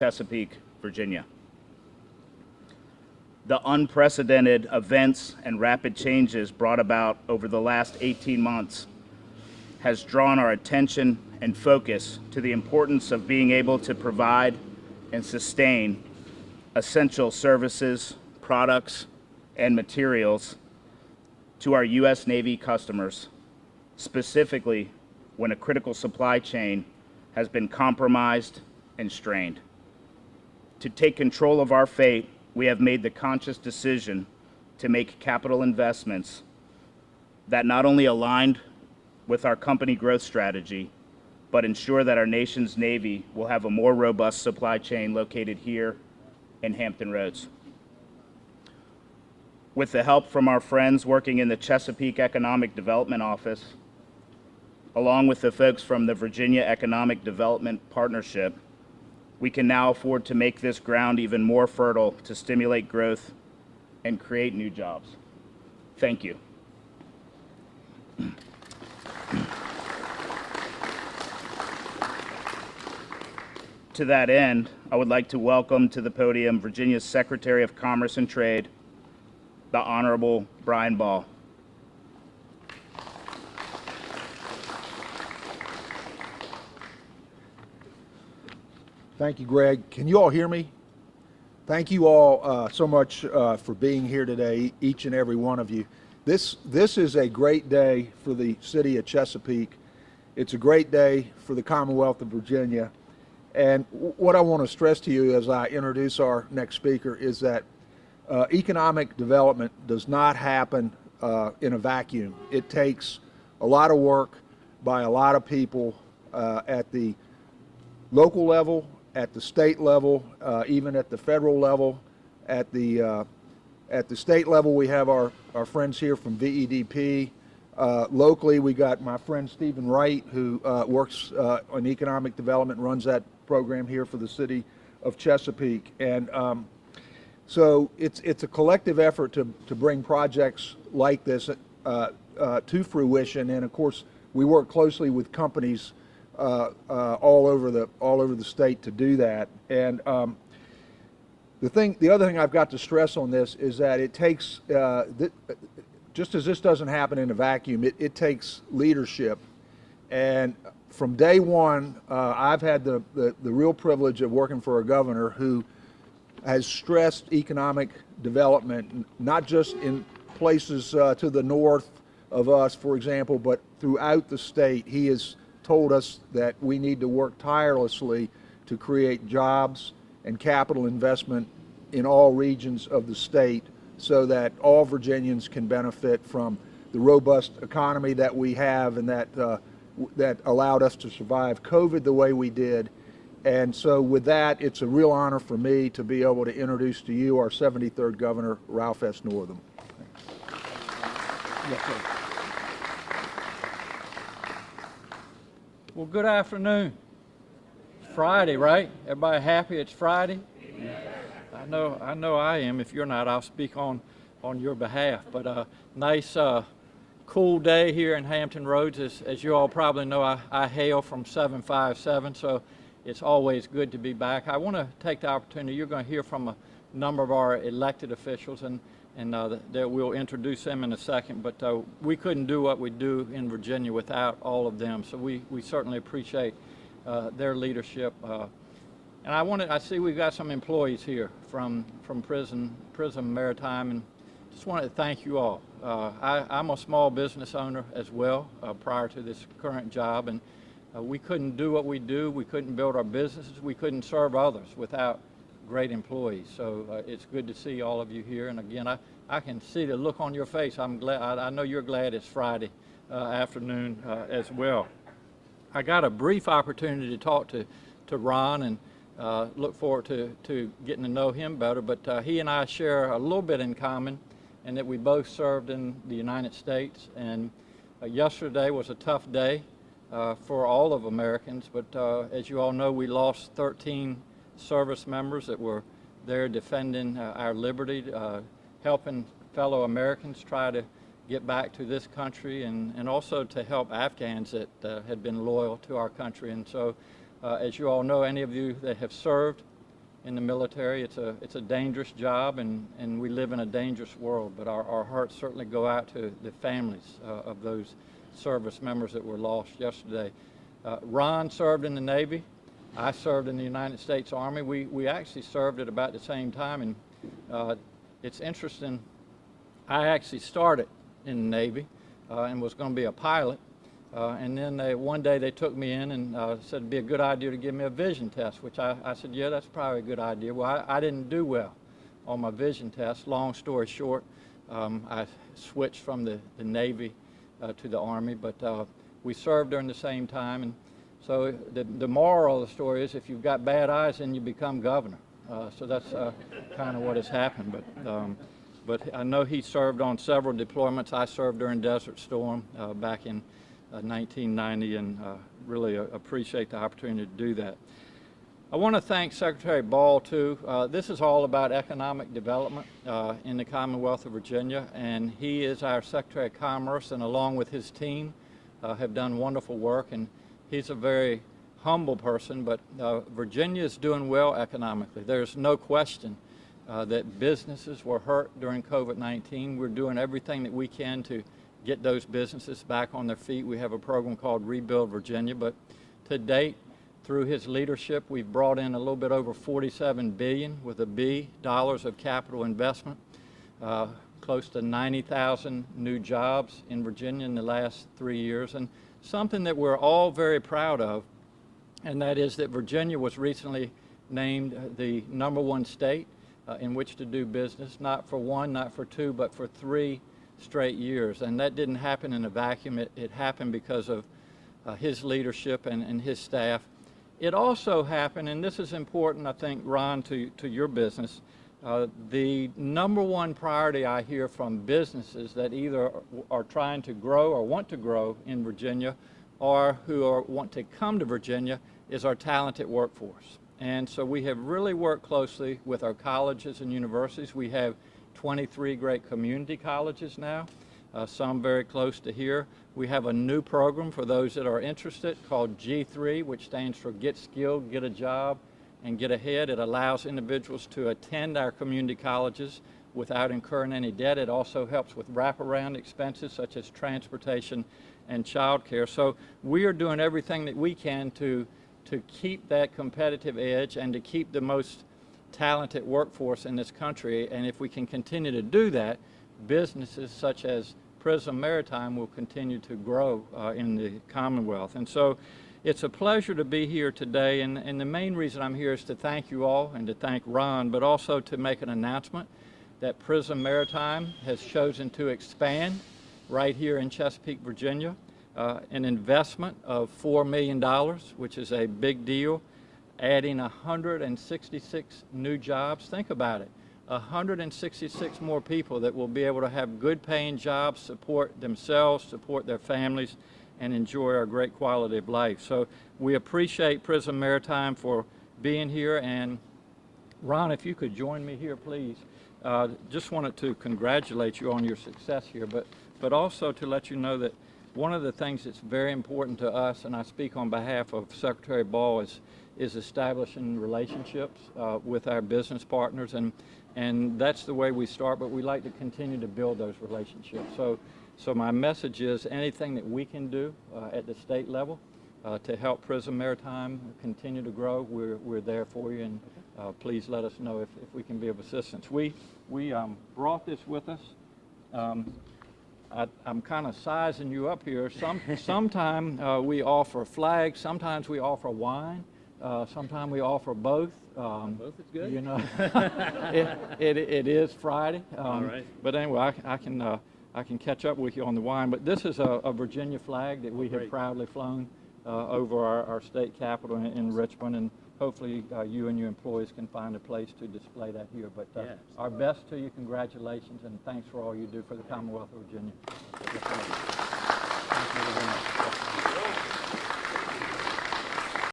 Chesapeake, Virginia. The unprecedented events and rapid changes brought about over the last 18 months has drawn our attention and focus to the importance of being able to provide and sustain essential services, products, and materials to our U.S. Navy customers, specifically when a critical supply chain has been compromised and strained. To take control of our fate, we have made the conscious decision to make capital investments that not only aligned with our company growth strategy, but ensure that our nation's Navy will have a more robust supply chain located here in Hampton Roads. With the help from our friends working in the Chesapeake Economic Development Office, along with the folks from the Virginia Economic Development Partnership, we can now afford to make this ground even more fertile to stimulate growth and create new jobs. Thank you. To that end, I would like to welcome to the podium Virginia's Secretary of Commerce and Trade, the Honorable Brian Ball. Thank you, Greg. Can you all hear me? Thank you all so much for being here today, each and every one of you. This is a great day for the city of Chesapeake. It's a great day for the Commonwealth of Virginia. And what I want to stress to you as I introduce our next speaker is that economic development does not happen in a vacuum. It takes a lot of work by a lot of people at the local level, at the state level, even at the federal level. At the state level, we have our friends here from VEDP. Locally, we got my friend Stephen Wright, who works on economic development, runs that program here for the city of Chesapeake. And so it's a collective effort to bring projects like this to fruition. And of course, we work closely with companies all over the state to do that. And the other thing I've got to stress on this is that it takes, just as this doesn't happen in a vacuum, it takes leadership. And from day one, I've had the real privilege of working for a governor who has stressed economic development, not just in places to the north of us, for example, but throughout the state. He has told us that we need to work tirelessly to create jobs and capital investment in all regions of the state so that all Virginians can benefit from the robust economy that we have and that allowed us to survive COVID the way we did. And so with that, it's a real honor for me to be able to introduce to you our 73rd Governor, Ralph S. Northam. Yes, sir. Well, good afternoon. It's Friday, right? Everybody happy it's Friday? I know I am. If you're not, I'll speak on your behalf. But nice cool day here in Hampton Roads. As you all probably know, I hail from 757, so it's always good to be back. I want to take the opportunity. You're going to hear from a number of our elected officials, and that we'll introduce them in a second. But we couldn't do what we do in Virginia without all of them. So we certainly appreciate their leadership. And I see we've got some employees here from Prism Maritime, and just wanted to thank you all. I'm a small business owner as well prior to this current job, and we couldn't do what we do. We couldn't build our businesses. We couldn't serve others without great employees. So it's good to see all of you here. And again, I can see the look on your face. I'm glad. I know you're glad it's Friday afternoon as well. I got a brief opportunity to talk to Ron, and look forward to getting to know him better. But he and I share a little bit in common, and that we both served in the United States. And yesterday was a tough day for all of Americans. But as you all know, we lost 13 service members that were there defending our liberty, helping fellow Americans try to get back to this country, and also to help Afghans that had been loyal to our country. And so, as you all know, any of you that have served, in the military. It's a dangerous job, and we live in a dangerous world, but our hearts certainly go out to the families of those service members that were lost yesterday. Ron served in the Navy. I served in the United States Army. We actually served at about the same time, and it's interesting. I actually started in the Navy and was going to be a pilot. And then one day they took me in and said it'd be a good idea to give me a vision test, which I said, yeah, that's probably a good idea. Well, I didn't do well on my vision test. Long story short, I switched from the Navy to the Army, but we served during the same time. And so the moral of the story is if you've got bad eyes, then you become governor. So that's kind of what has happened. But I know he served on several deployments. I served during Desert Storm back in 1990, and really appreciate the opportunity to do that. I want to thank Secretary Ball too. This is all about economic development in the Commonwealth of Virginia, and he is our Secretary of Commerce, and along with his team have done wonderful work, and he's a very humble person, but Virginia is doing well economically. There's no question that businesses were hurt during COVID-19. We're doing everything that we can to get those businesses back on their feet. We have a program called Rebuild Virginia, but to date, through his leadership, we've brought in a little bit over $47 billion with a B dollars of capital investment, close to 90,000 new jobs in Virginia in the last 3 years, and something that we're all very proud of, and that is that Virginia was recently named the #1 state in which to do business, not for one, not for two, but for 3 straight years. And that didn't happen in a vacuum. It happened because of his leadership and his staff. It also happened, and this is important, I think, Ron, to your business, the #1 priority I hear from businesses that either are trying to grow or want to grow in Virginia or who want to come to Virginia is our talented workforce. And so we have really worked closely with our colleges and universities. We have 23 great community colleges now, some very close to here. We have a new program for those that are interested called G3, which stands for Get Skilled, Get a Job, and Get Ahead. It allows individuals to attend our community colleges without incurring any debt. It also helps with wraparound expenses such as transportation and childcare. So we are doing everything that we can to keep that competitive edge and to keep the most talented workforce in this country, and if we can continue to do that, businesses such as Prism Maritime will continue to grow in the Commonwealth. And so it's a pleasure to be here today, and the main reason I'm here is to thank you all and to thank Ron, but also to make an announcement that Prism Maritime has chosen to expand right here in Chesapeake, Virginia, an investment of $4 million, which is a big deal, adding 166 new jobs. Think about it, 166 more people that will be able to have good paying jobs, support themselves, support their families, and enjoy our great quality of life. So we appreciate Prism Maritime for being here. And Ron, if you could join me here, please. Just wanted to congratulate you on your success here, but also to let you know that one of the things that's very important to us, and I speak on behalf of Secretary Ball, is establishing relationships with our business partners, and that's the way we start, but we like to continue to build those relationships. So my message is anything that we can do at the state level to help Prism Maritime continue to grow, we're there for you, and please let us know if we can be of assistance. We brought this with us. I'm kind of sizing you up here. Sometimes we offer flags, sometimes we offer wine. Sometimes we offer both. Both is good. You know, it is Friday. All right. But anyway, I can catch up with you on the wine. But this is a Virginia flag that we have proudly flown over our state capitol in Richmond, and hopefully you and your employees can find a place to display that here. But our best to you, congratulations, and thanks for all you do for the Commonwealth of Virginia. Thank you very much.